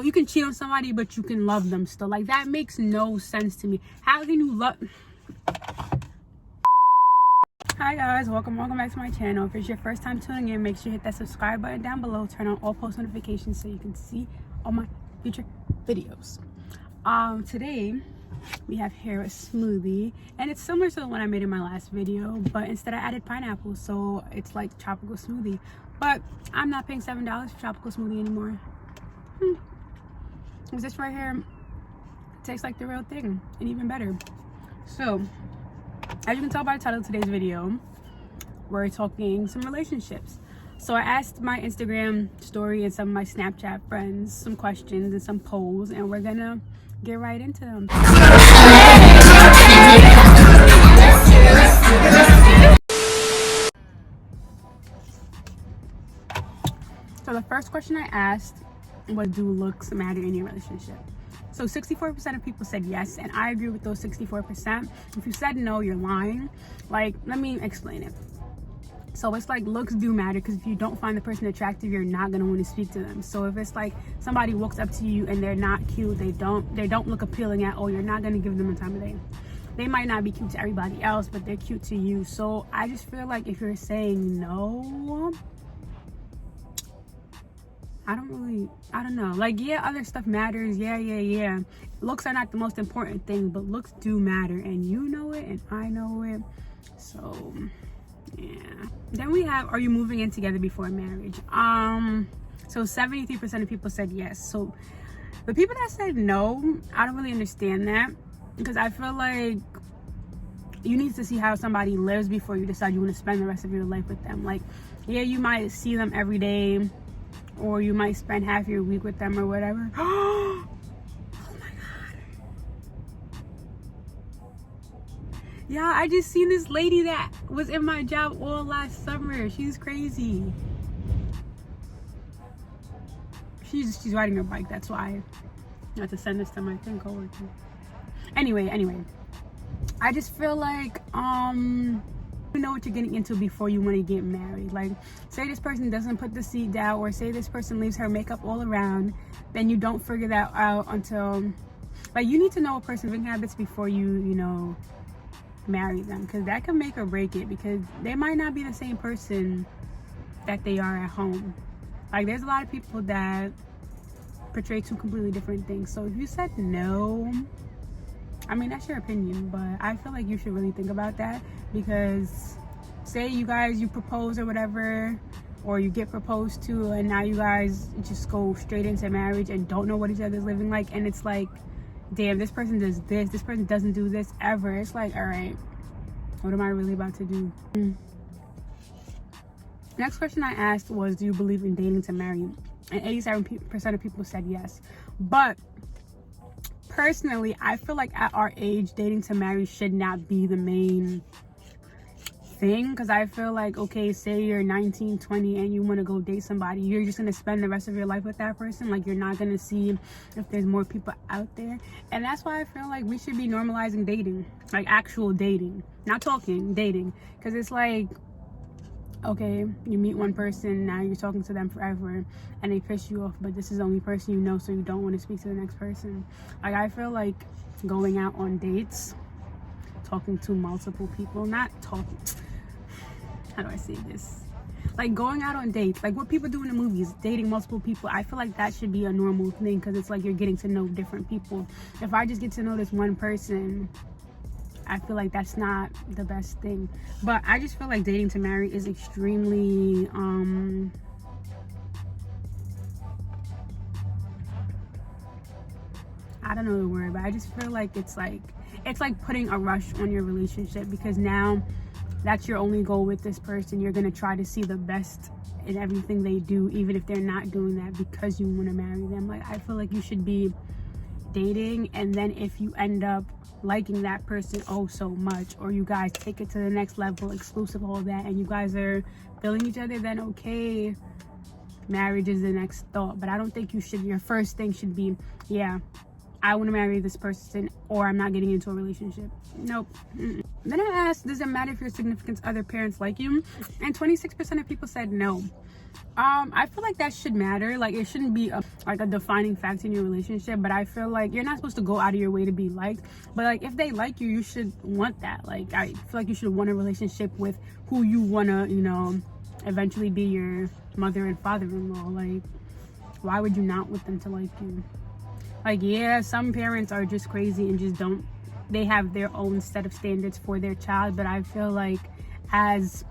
You can cheat on somebody, but you can love them still. Like, that makes no sense to me. How can you love... Hi guys, welcome back to my channel. If it's your first time tuning in, make sure you hit that subscribe button down below. Turn on all post notifications so you can see all my future videos. Today we have here a smoothie, and it's similar to the one I made in my last video, but instead I added pineapple, so it's like tropical smoothie. But I'm not paying $7 for tropical smoothie anymore. This right here tastes like the real thing, and even better. So as you can tell by the title of today's video, we're talking some relationships. So I asked my Instagram story and some of my Snapchat friends some questions and some polls, and we're gonna get right into them. So the first question I asked was, do looks matter in your relationship? So 64% of people said yes, and I agree with those 64%. If you said no, you're lying. Like, let me explain it. So it's like, looks do matter, because if you don't find the person attractive, you're not gonna want to speak to them. So if it's like somebody walks up to you and they're not cute, they don't look appealing at all, you're not gonna give them the time of day. They might not be cute to everybody else, but they're cute to you. So I just feel like if you're saying no, I don't know. Like, yeah, other stuff matters. Yeah. Looks are not the most important thing, but looks do matter, and you know it, and I know it. So, yeah. Then we have, are you moving in together before marriage? So 73% of people said yes. So the people that said no, I don't really understand that, because I feel like you need to see how somebody lives before you decide you want to spend the rest of your life with them. Like, yeah, you might see them every day, or you might spend half your week with them or whatever. Oh my god. Yeah, I just seen this lady that was in my job all last summer. She's crazy. She's riding her bike, that's why I have to send this to my thing coworker. Anyway. I just feel like you know what you're getting into before you want to get married. Like, say this person doesn't put the seat down, or say this person leaves her makeup all around, then you don't figure that out until, like, you need to know a person's living habits before you know, marry them, because that can make or break it, because they might not be the same person that they are at home. Like, there's a lot of people that portray two completely different things. So if you said no, I mean, that's your opinion, but I feel like you should really think about that, because say you propose or whatever, or you get proposed to, and now you guys just go straight into marriage and don't know what each other's living like, and it's like, damn, this person does this person doesn't do this ever. It's like, all right, what am I really about to do? Next question I asked was, do you believe in dating to marry? And 87% of people said yes. But personally, I feel like at our age, dating to marry should not be the main thing, because I feel like, okay, say you're 19, 20 and you want to go date somebody, you're just going to spend the rest of your life with that person. Like, you're not going to see if there's more people out there. And that's why I feel like we should be normalizing dating, like actual dating, not talking, dating. Because it's like, okay, you meet one person, now you're talking to them forever, and they piss you off, but this is the only person you know, so you don't want to speak to the next person. Like, I feel like going out on dates, talking to multiple people, not talking, how do I say this? Like, going out on dates, like what people do in the movies, dating multiple people, I feel like that should be a normal thing, because it's like you're getting to know different people. If I just get to know this one person, I feel like that's not the best thing. But I just feel like dating to marry is extremely I don't know the word, but I just feel like it's like putting a rush on your relationship, because now that's your only goal with this person. You're gonna try to see the best in everything they do, even if they're not doing that because you want to marry them. Like, I feel like you should be dating, and then if you end up liking that person oh so much, or you guys take it to the next level, exclusive, all that, and you guys are feeling each other, then okay, marriage is the next thought. But I don't think your first thing should be, yeah, I want to marry this person, or I'm not getting into a relationship. Nope. Then I asked, does it matter if your significant other parents like you? And 26% of people said no. I feel like that should matter. Like, it shouldn't be a defining factor in your relationship, but I feel like you're not supposed to go out of your way to be liked. But like, if they like you, you should want that. Like, I feel like you should want a relationship with who you wanna, you know, eventually be your mother and father-in-law. Like, why would you not want them to like you? Like, yeah, some parents are just crazy and just don't, they have their own set of standards for their child, but I feel like as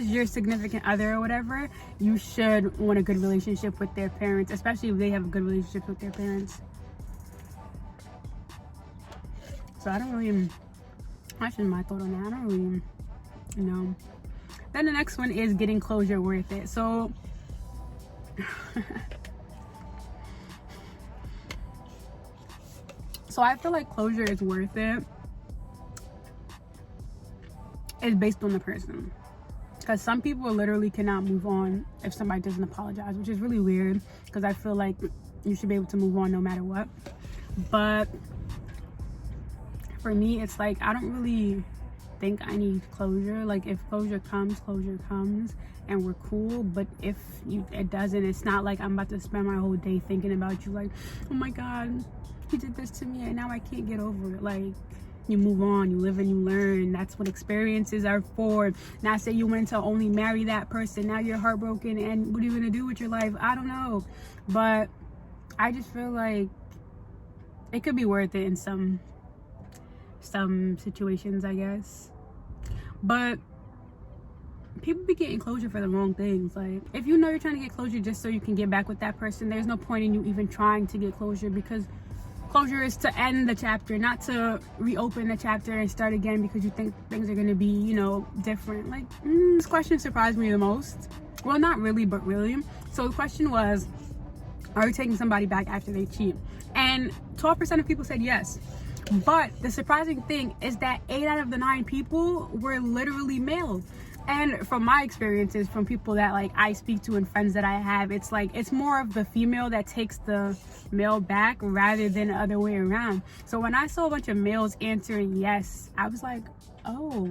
your significant other or whatever, you should want a good relationship with their parents, especially if they have a good relationship with their parents. So I don't really, that's just my thought on that. I don't really know. Then the next one is getting closure worth it. So so I feel like closure is worth it. It's based on the person. Because some people literally cannot move on if somebody doesn't apologize, which is really weird, because I feel like you should be able to move on no matter what. But for me, it's like, I don't really think I need closure. Like, if closure comes, and we're cool. But if it doesn't, it's not like I'm about to spend my whole day thinking about you, like, oh my God, he did this to me and now I can't get over it. Like, you move on, you live and you learn. That's what experiences are for. Not say you went to only marry that person, now you're heartbroken, and what are you gonna do with your life? I don't know, but I just feel like it could be worth it in some situations, I guess. But people be getting closure for the wrong things. Like, if you know you're trying to get closure just so you can get back with that person, there's no point in you even trying to get closure, because closure is to end the chapter, not to reopen the chapter and start again because you think things are going to be, you know, different. Like, this question surprised me the most. Well, not really, but really. So the question was, are you taking somebody back after they cheat? And 12% of people said yes. But the surprising thing is that 8 out of the 9 people were literally male. And from my experiences, from people that like I speak to and friends that I have, it's like, it's more of the female that takes the male back rather than the other way around. So when I saw a bunch of males answering yes, I was like, oh,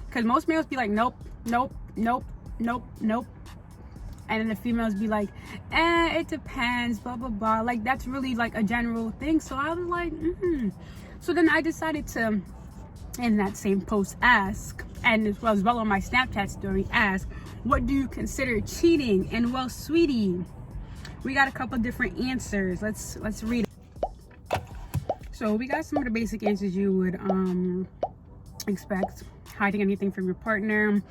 because most males be like, nope. And then the females be like, it depends, blah blah blah. Like, that's really like a general thing. So I was like, So then I decided to, in that same post, ask, and as well on my Snapchat story, ask, what do you consider cheating? And well, sweetie, we got a couple different answers. Let's read it. So we got some of the basic answers you would expect: hiding anything from your partner,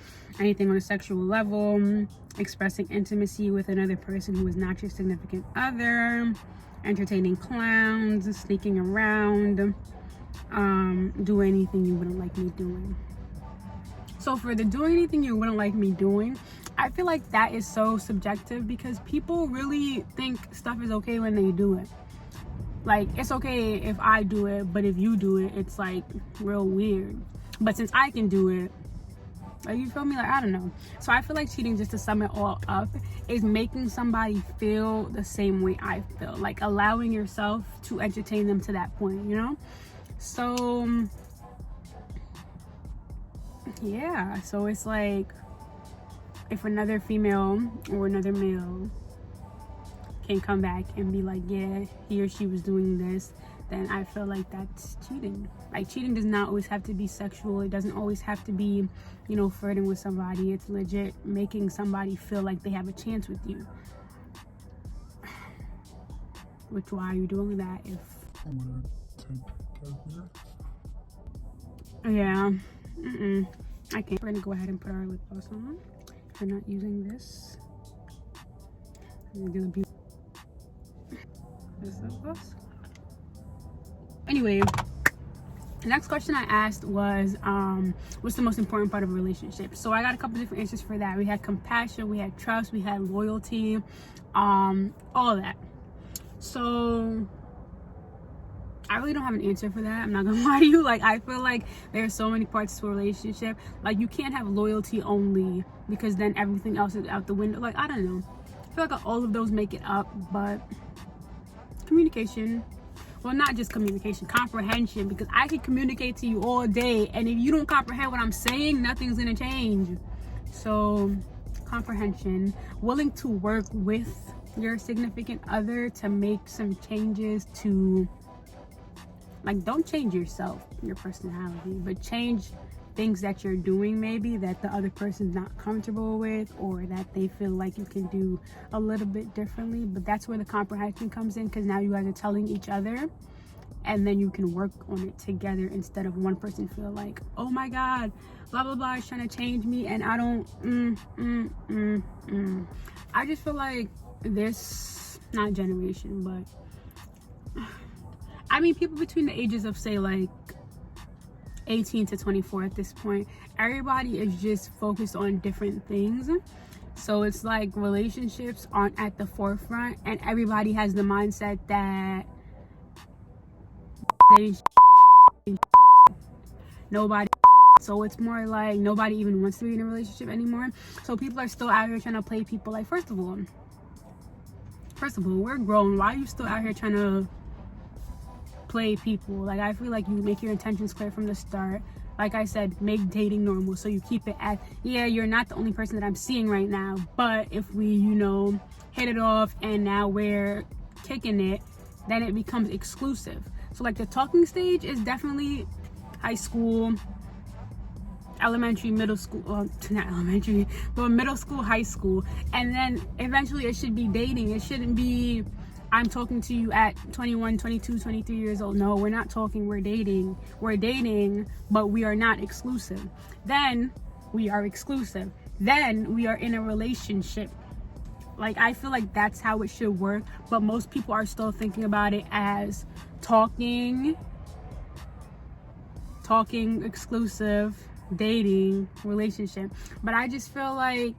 anything on a sexual level, expressing intimacy with another person who is not your significant other, entertaining clowns, sneaking around, do anything you wouldn't like me doing. So for the doing anything you wouldn't like me doing, I feel like that is so subjective, because people really think stuff is okay when they do it. Like, it's okay if I do it, but if you do it, it's like real weird. But since I can do it, like, you feel me? Like, I don't know. So I feel like cheating, just to sum it all up, is making somebody feel the same way I feel. Like, allowing yourself to entertain them to that point, you know? So yeah, so it's like, if another female or another male can come back and be like, yeah, he or she was doing this, then I feel like that's cheating. Like, cheating does not always have to be sexual. It doesn't always have to be, you know, flirting with somebody. It's legit making somebody feel like they have a chance with you. Which, why are you doing that if... Yeah. I can't. We're gonna go ahead and put our lip gloss on. We're not using this. I'm gonna do this lip gloss. Anyway, the next question I asked was, what's the most important part of a relationship? So I got a couple different answers for that. We had compassion, we had trust, we had loyalty, all of that. So I really don't have an answer for that. I'm not gonna lie to you. Like, I feel like there's so many parts to a relationship. Like, you can't have loyalty only, because then everything else is out the window. Like, I don't know. I feel like all of those make it up, but communication, well, not just communication, comprehension, because I can communicate to you all day, and if you don't comprehend what I'm saying, nothing's gonna change. So comprehension, willing to work with your significant other to make some changes to, like, don't change yourself, your personality, but change things that you're doing maybe that the other person's not comfortable with, or that they feel like you can do a little bit differently. But that's where the comprehension comes in, because now you guys are telling each other, and then you can work on it together instead of one person feel like, oh my god, blah blah blah is trying to change me and I don't I just feel like this, not generation, but I mean people between the ages of, say, like 18 to 24 at this point, everybody is just focused on different things. So it's like relationships aren't at the forefront, and everybody has the mindset that nobody, so it's more like nobody even wants to be in a relationship anymore. So people are still out here trying to play people. Like, first of all, we're grown. Why are you still out here trying to play people? Like, I feel like you make your intentions clear from the start. Like I said, make dating normal, so you keep it at, yeah, you're not the only person that I'm seeing right now, but if we, you know, hit it off and now we're kicking it, then it becomes exclusive. So like the talking stage is definitely high school, elementary, middle school, well, not elementary, but middle school, high school, and then eventually it should be dating. It shouldn't be, I'm talking to you at 21, 22, 23 years old. No, we're not talking, we're dating. We're dating, but we are not exclusive. Then we are exclusive. Then we are in a relationship. Like, I feel like that's how it should work, but most people are still thinking about it as talking, exclusive, dating, relationship. But I just feel like,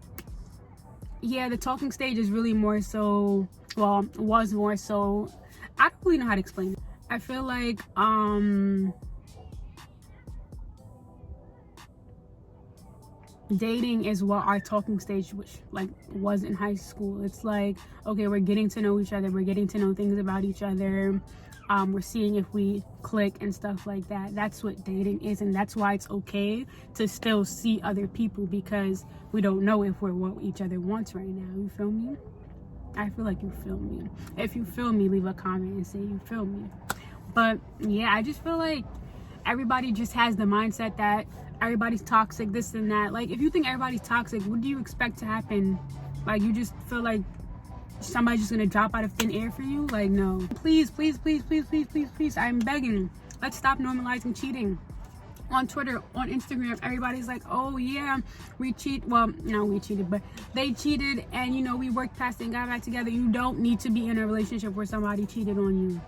yeah, the talking stage is really more so, well, was more so, I don't really know how to explain it. I feel like dating is what our talking stage, which like was in high school. It's like, okay, we're getting to know each other, we're getting to know things about each other, we're seeing if we click and stuff like that. That's what dating is, and that's why it's okay to still see other people, because we don't know if we're what each other wants right now. You feel me? I feel like you feel me. If you feel me, leave a comment and say you feel me. But yeah, I just feel like everybody just has the mindset that everybody's toxic, this and that. Like, if you think everybody's toxic, what do you expect to happen? Like, you just feel like somebody's just gonna drop out of thin air for you? Like, no. Please, please, please, please, please, please, please, I'm begging. Let's stop normalizing cheating. On Twitter, on Instagram, everybody's like, oh yeah, we cheat. Well, no, we cheated, but they cheated, and you know, we worked past it and got back together. You don't need to be in a relationship where somebody cheated on you.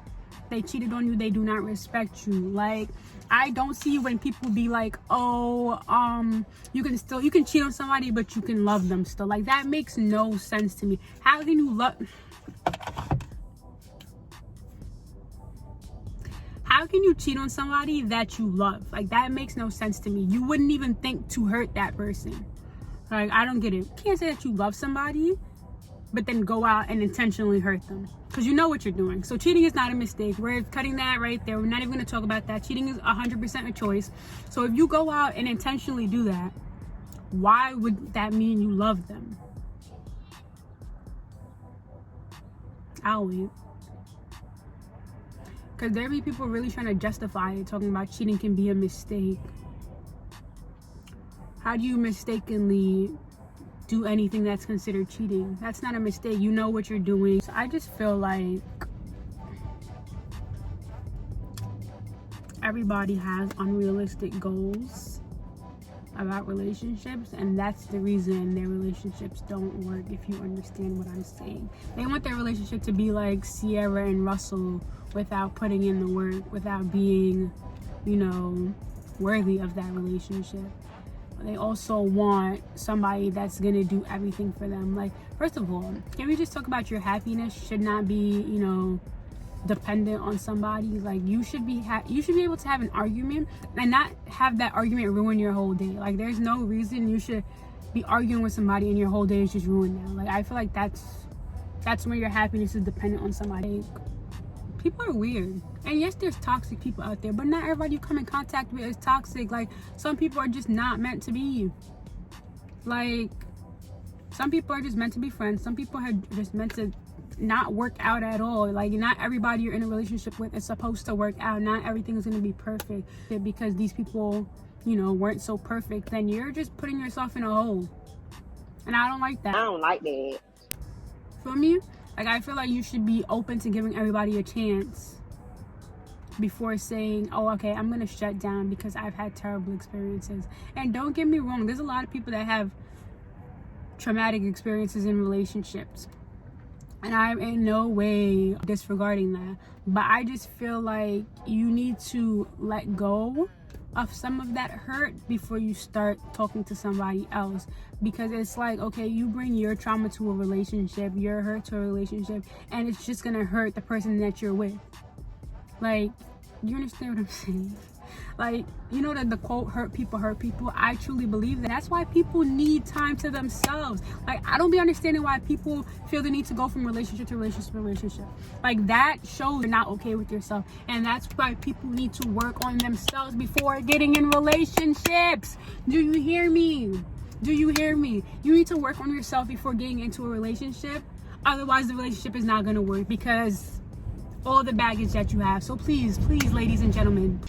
They cheated on you, they do not respect you. Like, I don't see when people be like, oh, you can cheat on somebody, but you can love them still. Like, that makes no sense to me. How can you love? How can you cheat on somebody that you love? Like, that makes no sense to me. You wouldn't even think to hurt that person. Like, I don't get it. You can't say that you love somebody, but then go out and intentionally hurt them, because you know what you're doing. So cheating is not a mistake. We're cutting that right there. We're not even going to talk about that. Cheating is 100% a choice. So if you go out and intentionally do that, why would that mean you love them? I'll wait. Because there be people really trying to justify it, talking about cheating can be a mistake. How do you mistakenly do anything that's considered cheating? That's not a mistake. You know what you're doing. So I just feel like everybody has unrealistic goals about relationships, and that's the reason their relationships don't work, if you understand what I'm saying. They want their relationship to be like Sierra and Russell, without putting in the work, without being, you know, worthy of that relationship. They also want somebody that's gonna do everything for them. Like, first of all, can we just talk about your happiness should not be, you know, dependent on somebody. Like, you should be able to have an argument and not have that argument ruin your whole day. Like, there's no reason you should be arguing with somebody and your whole day is just ruined now. Like, I feel like that's when your happiness is dependent on somebody. Like, People are weird. And yes, there's toxic people out there, but not everybody you come in contact with is toxic. Like, some people are just not meant to be. Like, some people are just meant to be friends. Some people are just meant to not work out at all. Like, not everybody you're in a relationship with is supposed to work out. Not everything is going to be perfect. Because these people, you know, weren't so perfect, then you're just putting yourself in a hole. And I don't like that. I don't like that. For me, like, I feel like you should be open to giving everybody a chance before saying, oh, okay, I'm gonna shut down because I've had terrible experiences. And don't get me wrong, there's a lot of people that have traumatic experiences in relationships, and I'm in no way disregarding that, but I just feel like you need to let go of some of that hurt before you start talking to somebody else. Because it's like, okay, you bring your trauma to a relationship, your hurt to a relationship, and it's just gonna hurt the person that you're with. Like, you understand what I'm saying? Like, you know that the quote, hurt people hurt people? I truly believe that. That's why people need time to themselves. Like, I don't be understanding why people feel the need to go from relationship to relationship to relationship. Like, that shows you're not okay with yourself. And that's why people need to work on themselves before getting in relationships. Do you hear me? Do you hear me? You need to work on yourself before getting into a relationship. Otherwise, the relationship is not going to work because all the baggage that you have. So please, ladies and gentlemen,